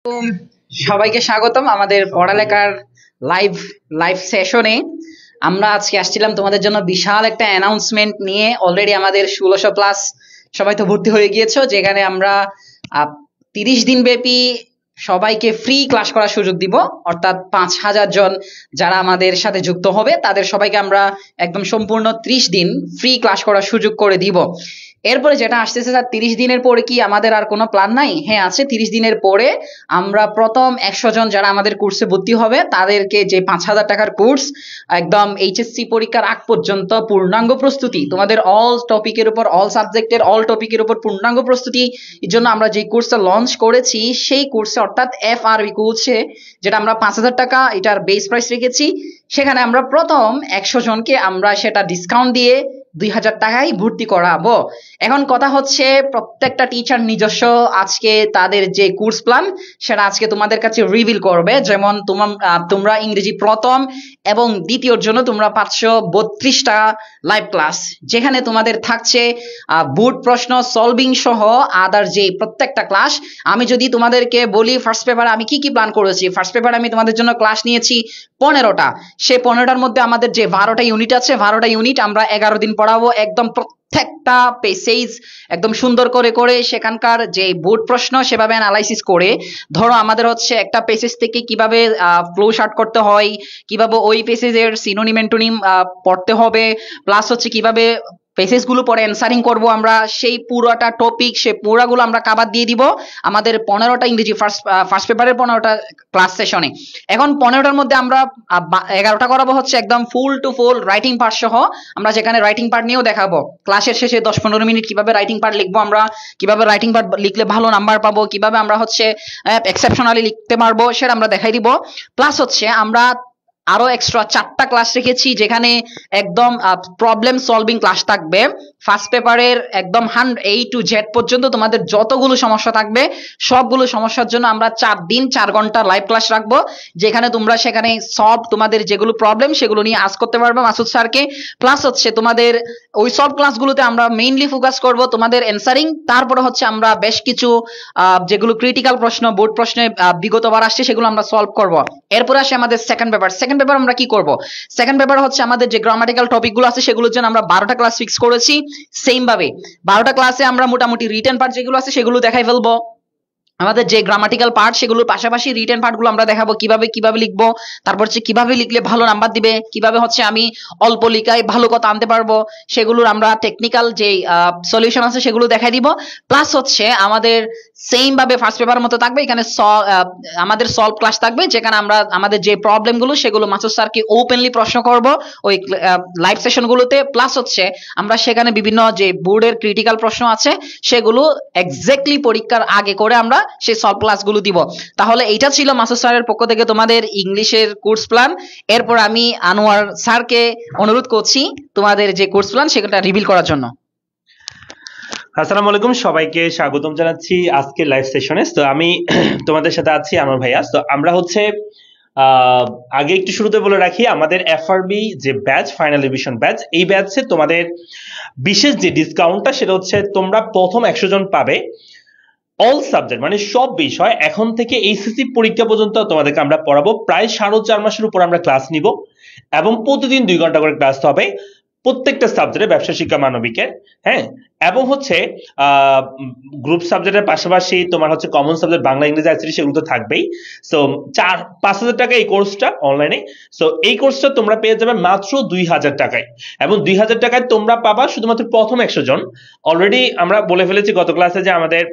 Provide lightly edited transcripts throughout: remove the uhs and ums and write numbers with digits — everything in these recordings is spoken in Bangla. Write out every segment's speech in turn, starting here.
উম, সবাইকে স্বাগতম আমাদের পড়ালেখার লাইভ লাইভ সেশনে। আমরা আজকে আসছিলাম তোমাদের জন্য বিশাল একটা অ্যানাউন্সমেন্ট নিয়ে। অলরেডি আমাদের 1600+ সবাই তো ভর্তি হয়ে গিয়েছো, যেখানে আমরা 30 দিন ব্যাপী সবাইকে ফ্রি ক্লাস করার সুযোগ দিব। অর্থাৎ 5000 জন যারা আমাদের সাথে যুক্ত হবে তাদের সবাইকে আমরা একদম সম্পূর্ণ 30 দিন ফ্রি ক্লাস করার সুযোগ করে দিব। এরপরে যেটা আসতেছে স্যার, 30 দিনের পরে কি আমাদের আর কোনো প্ল্যান নাই? হ্যাঁ আছে। 30 দিনের পরে আমরা প্রথম 100 জন যারা আমাদের কোর্সে ভর্তি হবে তাদেরকে যে 5000 টাকার কোর্স, একদম এইচএসসি পরীক্ষার আগ পর্যন্ত পূর্ণাঙ্গ প্রস্তুতি, তোমাদের অল টপিকের উপর, অল সাবজেক্টের অল টপিকের উপর পূর্ণাঙ্গ প্রস্তুতি এর জন্য আমরা যে কোর্সটা লঞ্চ করেছি সেই কোর্সে, অর্থাৎ এফআরবি কোর্সে, যেটা আমরা 5000 টাকা এটার বেস প্রাইস রেখেছি, সেখানে আমরা প্রথম 100 জনকে আমরা সেটা ডিসকাউন্ট দিয়ে 2000 টাকায় ভর্তি করাবো। এখন কথা হচ্ছে, প্রত্যেকটা টিচার নিজস্ব আজকে তাদের যে কোর্স প্ল্যান সেটা আজকে তোমাদের কাছে রিভিল করবে। যেমন তোমরা ইংরেজি প্রথম এবং দ্বিতীয়র জন্য তোমরা পাচ্ছ 32টা লাইভ ক্লাস, যেখানে তোমাদের থাকছে বোর্ড প্রশ্ন সলভিং সহ আদার যে প্রত্যেকটা ক্লাস। আমি যদি তোমাদেরকে বলি ফার্স্ট পেপারে আমি কি কি প্ল্যান করেছি, ফার্স্ট পেপারে আমি তোমাদের জন্য ক্লাস নিয়েছি 15টা। সেই 15টার মধ্যে আমাদের যে 12টা ইউনিট আছে, 12টা ইউনিট আমরা 11 দিন পড়াবো। একদম প্রত্যেকটা পেসেজ একদম সুন্দর করে করে সেখানকার যে বোর্ড প্রশ্ন সেভাবে অ্যানালাইসিস করে, ধরো আমাদের হচ্ছে একটা পেসেজ থেকে কিভাবে ফ্লো শার্ট করতে হয়, কিভাবে ওই পেসেজের সিনোনিম অ্যান্টোনিম পড়তে হবে, প্লাস হচ্ছে কিভাবে পেসেজ গুলো পরে অ্যান্সারিং করব আমরা, সেই পুরোটা টপিক সে পুরাগুলো আমরা কাভার দিয়ে দিব আমাদের 15টা ইংরেজি ফার্স্ট পেপারের 15টা ক্লাস সেশনে। এখন 15টার মধ্যে আমরা 11টা করাবো হচ্ছে একদম ফুল টু ফুল রাইটিং পার্ট সহ। আমরা যেখানে রাইটিং পার্ট নিয়েও দেখাবো ক্লাসের শেষে 10-15 মিনিট কিভাবে রাইটিং পার্ট লিখবো আমরা, কিভাবে রাইটিং পার্ট লিখলে ভালো নাম্বার পাবো, কিভাবে আমরা হচ্ছে এক্সেপশনালি লিখতে পারবো সেটা আমরা দেখাই দিব। প্লাস হচ্ছে আমরা আরো এক্সট্রা 4টা ক্লাস রেখেছি, যেখানে একদম প্রবলেম সলভিং ক্লাস থাকবে। ফার্স্ট পেপারের একদম A to Z পর্যন্ত তোমাদের যতগুলো সমস্যা থাকবে সবগুলো সমস্যার জন্য আমরা 4 দিন 4 ঘন্টা লাইভ ক্লাস রাখবো, যেখানে তোমরা সেখানে সব তোমাদের যেগুলো প্রবলেম সেগুলো নিয়ে আজ করতে পারবে মাসুদ স্যারকে। প্লাস হচ্ছে তোমাদের ওই সব ক্লাসগুলোতে আমরা মেইনলি ফোকাস করব তোমাদের অ্যান্সারিং। তারপরে হচ্ছে আমরা বেশ কিছু যেগুলো ক্রিটিক্যাল প্রশ্ন বোর্ড প্রশ্নে বিগতবার আসছে সেগুলো আমরা সলভ করব। এরপরে আসে আমাদের সেকেন্ড পেপার আমরা কি করব? সেকেন্ড পেপার হচ্ছে আমাদের যে গ্রামাটিক্যাল টপিকগুলো আছে সেগুলোর জন্য আমরা 12টা ক্লাস ফিক্স করেছি। সেম ভাবে 12টা ক্লাসে আমরা মোটামুটি রিটেন পার্ট যেগুলো আছে সেগুলো দেখাই ফেলবো। আমাদের যে গ্রামাটিক্যাল পার্ট সেগুলোর পাশাপাশি রিটেন পার্টগুলো আমরা দেখাবো কিভাবে লিখবো, তারপর হচ্ছে কিভাবে লিখলে ভালো নাম্বার দিবে, কিভাবে হচ্ছে আমি অল্প লিখায় ভালো কথা আনতে পারবো, সেগুলোর আমরা টেকনিক্যাল যে সলিউশন আছে সেগুলো দেখাই দিব। প্লাস হচ্ছে আমাদের সেম ভাবে ফার্স্ট পেপারের মতো থাকবে, এখানে আমাদের সলভ ক্লাস থাকবে, যেখানে আমরা আমাদের যে প্রবলেমগুলো সেগুলো মাসুদ স্যারকে ওপেনলি প্রশ্ন করব ওই লাইভ সেশনগুলোতে। প্লাস হচ্ছে আমরা সেখানে বিভিন্ন যে বোর্ডের ক্রিটিক্যাল প্রশ্ন আছে সেগুলো এক্স্যাক্টলি পরীক্ষার আগে করে আমরা সেই সলভ ক্লাসগুলো দিব। তাহলে এইটা ছিল মাসুদ স্যারের পক্ষ থেকে তোমাদের ইংলিশের কোর্স প্ল্যান। এরপর আমি আনোয়ার স্যারকে অনুরোধ করছি তোমাদের যে কোর্স প্ল্যান সেটা রিভিল করার জন্য। আসসালামু আলাইকুম, সবাইকে স্বাগতম জানাচ্ছি আজকে লাইভ সেশনে। তো আমি তোমাদের সাথে আছি আনোয়ার ভাইয়া। তো আমরা হচ্ছে আগে একটু শুরুতে বলে রাখি, আমাদের এফআরবি যে ব্যাচ, ফাইনাল রিভিশন ব্যাচ, এই ব্যাচে তোমাদের বিশেষ যে ডিসকাউন্টটা সেটা হচ্ছে তোমরা প্রথম 100 জন পাবে অল সাবজেক্ট, মানে সব বিষয় এখন থেকে এইচএসসি পরীক্ষা পর্যন্ত তোমাদেরকে আমরা পড়াবো। প্রায় 4.5 মাসের উপর আমরা ক্লাস নিব এবং প্রতিদিন 2 ঘন্টা করে ক্লাস হবে প্রত্যেকটা সাবজেক্টে, ব্যবসা শিক্ষা মানবিকের। হ্যাঁ, এবং হচ্ছে গ্রুপ সাবজেক্টের পাশাপাশি তোমার হচ্ছে কমন সাবজেক্ট বাংলা ইংরেজি আইসিটি সেগুলো তো থাকবেই। সো 5,000 টাকা এই কোর্সটা অনলাইনে। সো এই কোর্সটা তোমরা পেয়ে যাবে মাত্র 2000 টাকায়, এবং 2000 টাকায় তোমরা পাবা শুধুমাত্র প্রথম 100 জন। অলরেডি আমরা বলে ফেলেছি গত ক্লাসে যে আমাদের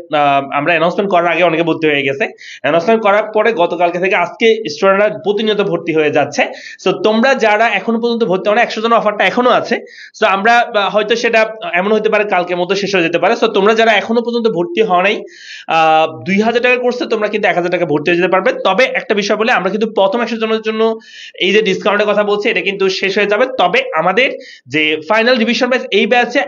আমরা অ্যানাউন্সমেন্ট করার আগে অনেকে ভর্তি হয়ে গেছে। অ্যানাউন্সমেন্ট করার পরে গতকালকে থেকে আজকে স্টুডেন্টরা প্রতিনিয়ত ভর্তি হয়ে যাচ্ছে। সো তোমরা যারা এখনো পর্যন্ত ভর্তি হও না, 100 জন অফারটা এখনো আছে। সো আমরা হয়তো সেটা এমন হতে পারে কালকে মতো শেষ হয়ে যেতে পারে। সো তোমরা যারা এখনো পর্যন্ত ভর্তি হও নাই, 2000 টাকার কোর্সে তোমরা কিন্তু 1000 টাকা ভর্তি হয়ে যেতে পারবে। তবে একটা বিষয় বলে, আমরা কিন্তু প্রথম 100 জনের জন্য এই যে ডিসকাউন্টের কথা বলছি এটা কিন্তু শেষ হয়ে যাবে। তবে আমাদের যে ফাইনাল রিভিশন ব্যাচ, এই ব্যাচে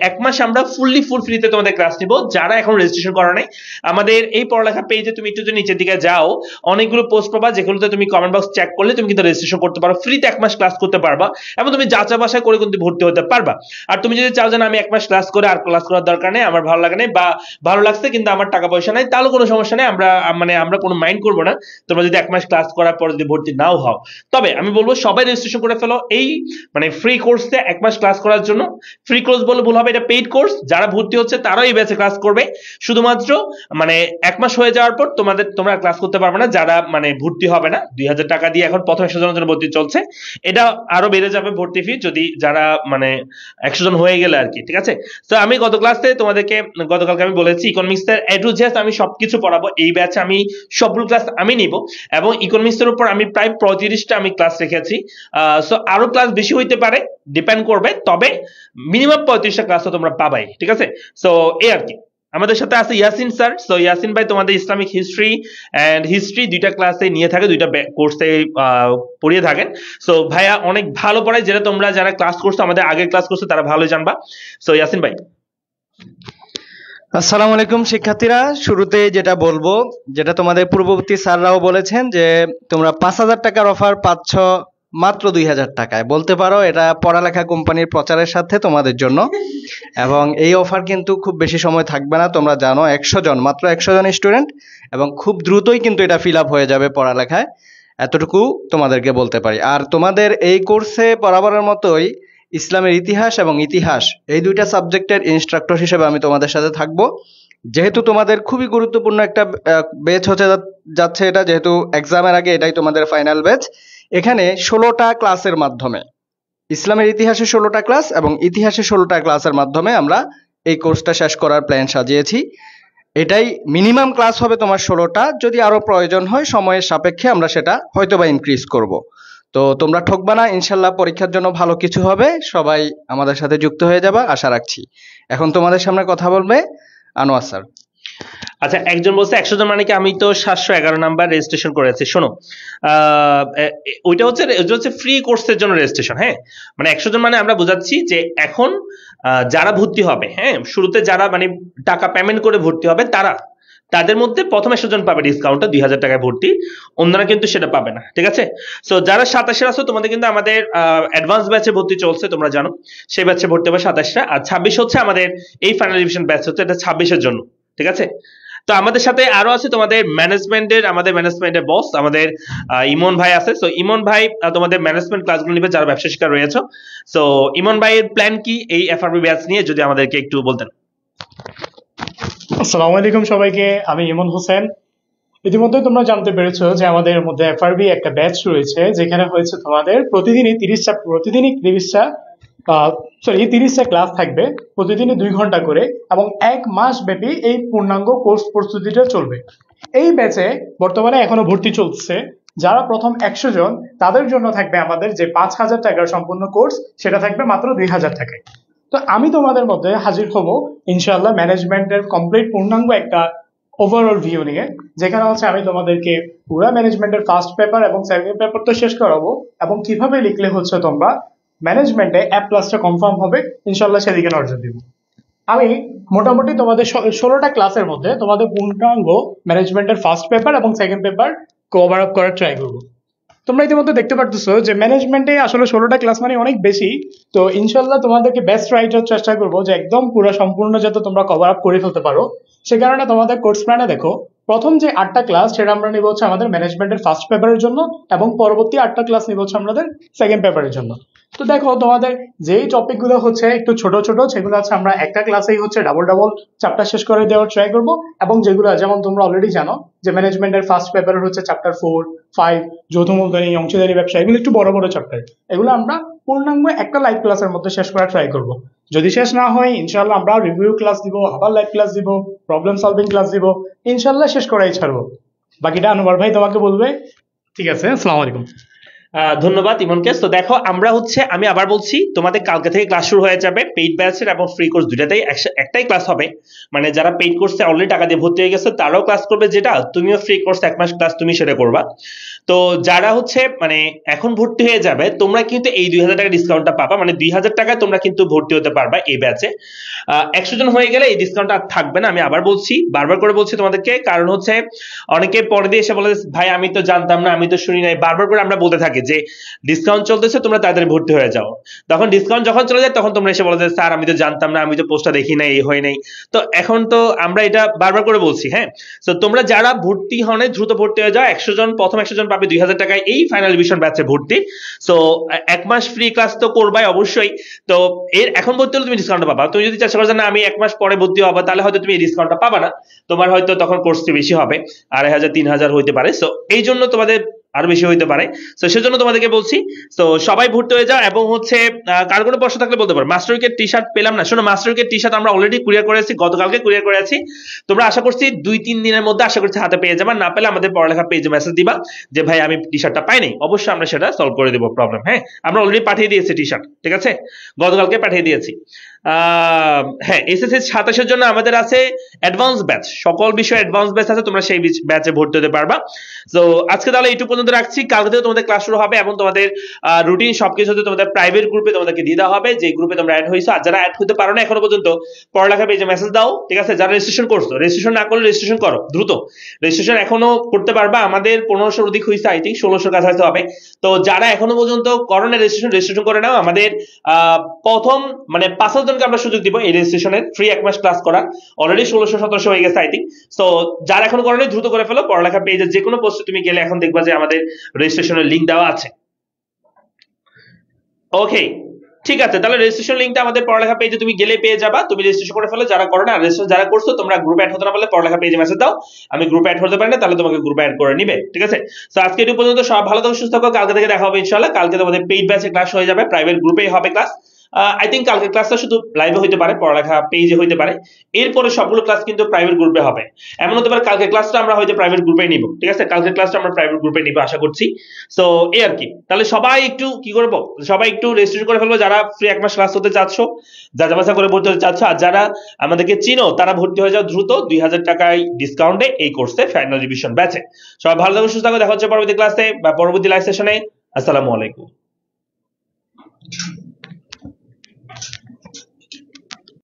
এক মাস আমরা ফুল ফ্রিতে তোমাদের ক্লাস নিব। যারা এখন রেজিস্ট্রেশন করা নাই, আমাদের এই পড়ালেখা পেজে তুমি একটু নিচের দিকে যাও, অনেকগুলো পোস্ট পাবা যেগুলোতে তুমি কমেন্ট বক্স চেক করলে তুমি কিন্তু রেজিস্ট্রেশন করতে পারো, ফ্রিতে 1 মাস ক্লাস করতে পারবা এবং তুমি যাচাই বাছাই করে কিন্তু ভর্তি হতে পারবা। আর তুমি যদি চাও যে আমি 1 মাস ক্লাস করে আর ক্লাস করার দরকার নেই, আমার ভালো লাগে নাই বা ভালো লাগছে কিন্তু আমার টাকা পয়সা নাই, তাহলে কোনো সমস্যা নেই, আমরা কোনো মাইন্ড করবো না তোমরা যদি 1 মাস ক্লাস করার পর যদি ভর্তি নাও হও। তবে আমি বলবো সবাই রেজিস্ট্রেশন করে ফেলো এই ফ্রি কোর্সে 1 মাস ক্লাস করার জন্য। ফ্রি কোর্স বলে ভুল হবে, এটা পেইড কোর্স। যারা ভর্তি হচ্ছে তারাও এই ব্যাচে ক্লাস করবে, শুধুমাত্র 1 মাস হয়ে যাওয়ার পর তোমরা ক্লাস করতে পারবে না, যারা ভর্তি হবে না। 2000 টাকা দিয়ে এখন প্রথম 100 জনের জন্য ভর্তি চলছে, এটা আরো বেড়ে যাবে ভর্তি ফি যদি যারা 100 জন হয়ে গেলে আর কি, ঠিক আছে। তো আমি গতকালকে আমি বলেছি ইকোনমিক্স এর এ টু জেড আমি সবকিছু পড়াবো এই ব্যাচে, আমি সবগুলো ক্লাস আমি নিব এবং ইকোনমিক্স এর উপর আমি প্রায় 35টা আমি ক্লাস রেখেছি। সো আরো ক্লাস বেশি হইতে পারে, ডিপেন্ড করবে, তবে মিনিমাম 35টা ক্লাস তো তোমরা পাবাই, ঠিক আছে। সো এই আর কি। আমাদের সাথে আছে ইয়াসিন স্যার। সো ইয়াসিন ভাই তোমাদের ইসলামিক হিস্ট্রি এন্ড হিস্ট্রি দুইটা ক্লাসে নিয়ে থাকে, দুইটা কোর্সে পড়িয়ে থাকেন। সো ভাইয়া অনেক ভালো পড়ায়, যেটা তোমরা যারা ক্লাস করছো, আমাদের আগের ক্লাস করছো, তারা ভালোই জানবা। সো ইয়াসিন ভাই। আসসালামু আলাইকুম শিক্ষার্থীরা, শুরুতে যেটা বলবো, যেটা তোমাদের পূর্ববর্তী স্যাররাও বলেছেন যে তোমরা 5000 টাকার অফার পাচ্ছ মাত্র 2000 টাকায়। বলতে পারো এটা পড়ালেখা কোম্পানির প্রচারের সাথে তোমাদের জন্য। এবং এই অফার কিন্তু খুব বেশি সময় থাকবে না, তোমরা জানো মাত্র 100 জন স্টুডেন্ট, এবং খুব দ্রুতই কিন্তু এটা ফিল আপ হয়ে যাবে পড়ালেখায়, এতটুকু তোমাদেরকে বলতে পারি। আর তোমাদের এই কোর্সে বরাবরের মতোই ইসলামের ইতিহাস এবং ইতিহাস এই দুইটা সাবজেক্টের ইনস্ট্রাক্টর হিসেবে আমি তোমাদের সাথে থাকবো। যেহেতু তোমাদের খুবই গুরুত্বপূর্ণ একটা ব্যাচ হতে যাচ্ছে এটা, যেহেতু এক্সামের আগে এটাই তোমাদের ফাইনাল ব্যাচ। এখানে 16টা ক্লাসের মাধ্যমে, ইসলামের ইতিহাসে 16টা ক্লাস এবং ইতিহাসে 16টা ক্লাসের মাধ্যমে আমরা এই কোর্সটা শেষ করার প্ল্যান সাজিয়েছি। এটাই মিনিমাম ক্লাস হবে তোমার 16টা, যদি আরো প্রয়োজন হয় সময়ের সাপেক্ষে আমরা সেটা হয়তোবা ইনক্রিজ করব। তো তোমরা ঠকবা না, ইনশাল্লাহ পরীক্ষার জন্য ভালো কিছু হবে, সবাই আমাদের সাথে যুক্ত হয়ে যাবা আশা রাখছি। এখন তোমাদের সামনে কথা বলবে আনোয়ার স্যার। আচ্ছা, একজন বলছে 100 জন মানে কি, আমি তো 711 নাম্বার রেজিস্ট্রেশন করেছি। শোনো, ওইটা হচ্ছে ফ্রি কোর্সের জন্য রেজিস্ট্রেশন। হ্যাঁ, 100 জন মানে আমরা বোঝাচ্ছি যে এখন যারা ভর্তি হবে, হ্যাঁ শুরুতে যারা টাকা পেমেন্ট করে ভর্তি হবে, তাদের মধ্যে প্রথম 100 জন পাবে ডিসকাউন্টটা 2000 টাকায় ভর্তি, অন্যরা কিন্তু সেটা পাবে না, ঠিক আছে। সো যারা 27 আছো তোমাদের কিন্তু আমাদের অ্যাডভান্স ব্যাচে ভর্তি চলছে, তোমরা জানো সেই ব্যাচে ভর্তি হবে 27টা, আর 26 হচ্ছে আমাদের এই ফাইনাল ডিভিশন ব্যাচ হচ্ছে, এটা 26-এর জন্য, ঠিক আছে। তো আমাদের সাথে আরো আছে আমাদের ম্যানেজমেন্টের বস আমাদের ইমন ভাই আছে। সো ইমন ভাই তোমাদের ম্যানেজমেন্ট ক্লাসগুলো নিবে যারা ব্যবসা শিক্ষা রয়েছে। সো ইমন ভাইয়ের প্ল্যান কি এই এফআরবি ব্যাচ নিয়ে, যদি আমাদেরকে একটু বলতেন। আসসালামু আলাইকুম সবাইকে, আমি ইমন হোসেন। ইতিমধ্যে তোমরা জানতে পেরেছো যে আমাদের মধ্যে এফআরবি একটা ব্যাচ রয়েছে, যেখানে হয়েছে তোমাদের প্রতিদিনই 30টা ক্লাস থাকবে, প্রতিদিনই 2 ঘন্টা করে, এবং 1 মাস ব্যাপী এই পূর্ণাঙ্গ কোর্স প্রস্তুতিটা চলবে। এই ব্যাচে বর্তমানে এখনো ভর্তি চলছে। যারা প্রথম 100 জন তাদের জন্য থাকবে আমাদের যে 5000 টাকার সম্পূর্ণ কোর্স, সেটা থাকবে মাত্র 2000 টাকায়। তো আমি তোমাদের মধ্যে হাজির হব ইনশাআল্লাহ ম্যানেজমেন্টের কমপ্লিট পূর্ণাঙ্গ একটা ওভারঅল ভিউ নিয়ে, যেখানে হচ্ছে আমি তোমাদেরকে পুরো ম্যানেজমেন্টের ফার্স্ট পেপার এবং সেকেন্ড পেপার তো শেষ করাবো, এবং কিভাবে লিখলে হচ্ছে তোমরা ম্যানেজমেন্টে A+টা কনফার্ম হবে ইনশাআল্লাহ সেদিকে নজর দিব। আমি মোটামুটি তোমাদের 16টা ক্লাসের মধ্যে তোমাদের পূর্ণাঙ্গ ম্যানেজমেন্টের ফার্স্ট পেপার এবং সেকেন্ড পেপার কভার আপ করার ট্রাই করবো। তোমরা ইতিমধ্যে দেখতে পারতেছো যে ম্যানেজমেন্টে আসলে 16টা ক্লাস মানে অনেক বেশি। তো ইনশাল্লাহ তোমাদেরকে বেস্ট রাইটার চেষ্টা করবো যে একদম পুরো সম্পূর্ণ যাতে তোমরা কভার আপ করে ফেলতে পারো। সে কারণে তোমাদের কোর্স প্ল্যানে দেখো, প্রথম যে 8টা ক্লাস সেটা আমরা নিব হচ্ছে আমাদের ম্যানেজমেন্টের ফার্স্ট পেপারের জন্য, এবং পরবর্তী 8টা ক্লাস নিব হচ্ছে আমাদের সেকেন্ড পেপারের জন্য। তো দেখো তোমাদের যেই টপিকগুলো হচ্ছে একটু ছোট ছোট, সেগুলো আছে আমরা একটা ক্লাসেই হচ্ছে ডাবল চ্যাপ্টার শেষ করে দেওয়ার ট্রাই করবো। এবং যেগুলো যেমন তোমরা অলরেডি জানো যে ম্যানেজমেন্টের ফার্স্ট পেপারের হচ্ছে চ্যাপ্টার 4, 5 যৌথ মূলধনী, অংশীদারি ব্যবসা, এগুলো একটু বড় বড় চ্যাপ্টার, এগুলো আমরা পূর্ণাঙ্গ একটা লাইভ ক্লাসের মধ্যে শেষ করার ট্রাই করবো। যদি শেষ না হয় ইনশাল্লাহ আমরা রিভিউ ক্লাস দিব, আবার লাইভ ক্লাস দিব, প্রবলেম সলভিং ক্লাস দিব, ইনশাল্লাহ শেষ করাই ছাড়বো। বাকিটা আনোয়ার ভাই তোমাকে বলবে। ঠিক আছে, আসসালামু আলাইকুম। ধন্যবাদ ইমনকে। তো দেখো আমি আবার বলছি, তোমাদের কালকে থেকে ক্লাস শুরু হয়ে যাবে, পেইড ব্যাচের এবং ফ্রি কোর্স দুটাতেই একটাই ক্লাস হবে। যারা পেইড কোর্সে অলরেডি টাকা দিয়ে ভর্তি হয়ে গেছে তারাও ক্লাস করবে, যেটা তুমিও ফ্রি কোর্স 1 মাস ক্লাস তুমি সেটা করবা। তো যারা এখন ভর্তি হয়ে যাবে, তোমরা কিন্তু এই 2000 টাকা ডিসকাউন্টটা পাবা, 2000 টাকায় তোমরা কিন্তু ভর্তি হতে পারবা এই ব্যাচে। 100 জন হয়ে গেলে এই ডিসকাউন্ট আর থাকবে না। আমি আবার বলছি, বারবার করে বলছি তোমাদেরকে, কারণ হচ্ছে অনেকে পরে দিয়ে এসে বলে ভাই আমি তো জানতাম না, আমি তো শুনি নাই, বারবার করে আমরা বলতে থাকি লাগে যে ডিসকাউন্ট চলতেছে, তোমরা তাড়াতাড়ি ভর্তি হয়ে যাও। তখন ডিসকাউন্ট যখন চলে যায় তখন তোমরা এসে বলো যে স্যার আমি তো জানতাম না, আমি তো পোস্টটা দেখি নাই, এই হয় নাই। তো এখন তো আমরা এটা বারবার করে বলছি, হ্যাঁ। তো তোমরা যারা ভর্তি হনে দ্রুত ভর্তি হয়ে যাও। 100 জন, প্রথম 100 জন পাবে 2000 টাকায় এই ফাইনাল রিভিশন ব্যাচে ভর্তি। সো 1 মাস ফ্রি ক্লাস তো করবাই অবশ্যই। তো এর এখন ভর্তি হলে তুমি ডিসকাউন্ট পাবা। তুমি যদি চেষ্টা করো যে না আমি 1 মাস পরে ভর্তি হবো, তাহলে হয়তো তুমি এই ডিসকাউন্টটা পাবা না। তোমার হয়তো তখন কোর্স ফি বেশি হবে, 2500 3000 হইতে পারে। সো এই জন্য তোমাদের আরো বেশি হইতে পারে। তো সেজন্য তোমাদেরকে বলছি, তো সবাই ভর্তি হয়ে যাও। এবং হচ্ছে কার কোনো প্রশ্ন থাকলে বলতে পারো। মাস্টার উইকের টি শার্ট পেলাম না, শোনো মাস্টার উইকের টি শার্ট আমরা অলরেডি কুরিয়ার করেছি, গতকালকে কুরিয়ার করেছি। তোমরা আশা করছি 2-3 দিনের মধ্যে আশা করছি হাতে পেয়ে যাবা। না পেলে আমাদের পড়ালেখা পেজে মেসেজ দিবা যে ভাই আমি টি শার্টটা পাইনি, অবশ্যই আমরা সেটা সলভ করে দেবো প্রবলেম। হ্যাঁ, আমরা অলরেডি পাঠিয়ে দিয়েছি টি শার্ট, ঠিক আছে, গতকালকে পাঠিয়ে দিয়েছি। হ্যাঁ, এসএসসি 27 জন্য আমাদের আছে অ্যাডভান্স ব্যাচ, সকল বিষয়ে অ্যাডভান্স ব্যাচ আছে, তোমরা সেই ব্যাচে ভর্তি হতে পারবা। তো আজকে তাহলে এইটুকু পর্যন্ত রাখছি। কালকে থেকে তোমাদের ক্লাস শুরু হবে এবং তোমাদের রুটিন সবকিছু তোমাদের প্রাইভেট গ্রুপে তোমাদেরকে দিয়ে দেওয়া হবে, যে গ্রুপে তোমরা অ্যাড হয়েছো। আর যারা অ্যাড হতে পারো না এখনো পর্যন্ত, পড়ালেখা পেজে মেসেজ দাও, ঠিক আছে। যারা রেজিস্ট্রেশন করছো, রেজিস্ট্রেশন না করলে রেজিস্ট্রেশন করো দ্রুত, রেজিস্ট্রেশন এখনো করতে পারবা। আমাদের 1500 অধিক হয়েছে, আই থিঙ্ক 1600 কাছাকাছি হবে। তো যারা এখনো পর্যন্ত করো না রেজিস্ট্রেশন করে নাও। আমাদের প্রথম মানে 5000 জনকে আমরা সুযোগ দিব এই রেজিস্ট্রেশনের ফ্রি 1 মাস ক্লাস করার। অলরেডি 1600-1700 হয়ে গেছে আই থিঙ্ক। সো যারা এখনো করো দ্রুত করে ফেলো। পড়ালেখা পেজে যে কোনো পোস্টে তুমি গেলে এখন দেখবা যে আমাদের রেজিস্ট্রেশনের লিংক দেওয়া আছে। ওকে, ঠিক আছে, তাহলে রেজিস্ট্রেশন লিংকটা আমাদের পড়ালেখা পেজে তুমি গেলে পেয়ে যাবা। তুমি রেজিস্ট্রেশন করে ফেলো যারা করো না। রেজিস্ট্রেশন যারা করছো তোমরা গ্রুপে অ্যাড হতে না পারলে পড়ালেখা পেজে মেসেজ দাও, আমি গ্রুপে অ্যাড হতে পারি না, তাহলে তোমাকে গ্রুপে অ্যাড করে নিবে, ঠিক আছে। সো আজকে এই পর্যন্ত, সব ভালো থাকো, সুস্থ থাকো। কালকে থেকে দেখা হবে ইনশাআল্লাহ। কালকে তোমাদের পেইড ব্যাচে ক্লাস হয়ে যাবে, প্রাইভেট গ্রুপেই হবে ক্লাস। আই থিঙ্ক কালকে ক্লাসটা শুধু লাইভে হইতে পারে, পড়ালেখা পেজে হইতে পারে। এরপরে সবগুলো ক্লাস কিন্তু প্রাইভেট গ্রুপে হবে। এমন হতে পারে কালকে ক্লাসটা আমরা হয়তো প্রাইভেট গ্রুপে নিব, ঠিক আছে, কালকে ক্লাসটা আমরা প্রাইভেট গ্রুপে নিব আশা করছি। সো এই আর কি। তাহলে সবাই একটু কি করবো, সবাই একটু রেজিস্ট্রেশন করে ফেলবো যারা ফ্রি 1 মাস ক্লাস হতে চাচ্ছ, যাচাবাচা করে ভর্তি হতে চাচ্ছ। আর যারা আমাদেরকে চিনো তারা ভর্তি হয়ে যাও দ্রুত 2000 টাকায় ডিসকাউন্টে এই কোর্সে ফাইনাল রিভিশন ব্যাচে। সবাই ভালো থাকো, সুস্থ থাকো। দেখা হচ্ছে পরবর্তী ক্লাসে বা পরবর্তী লাইভ সেশনে। আসসালামু আলাইকুম।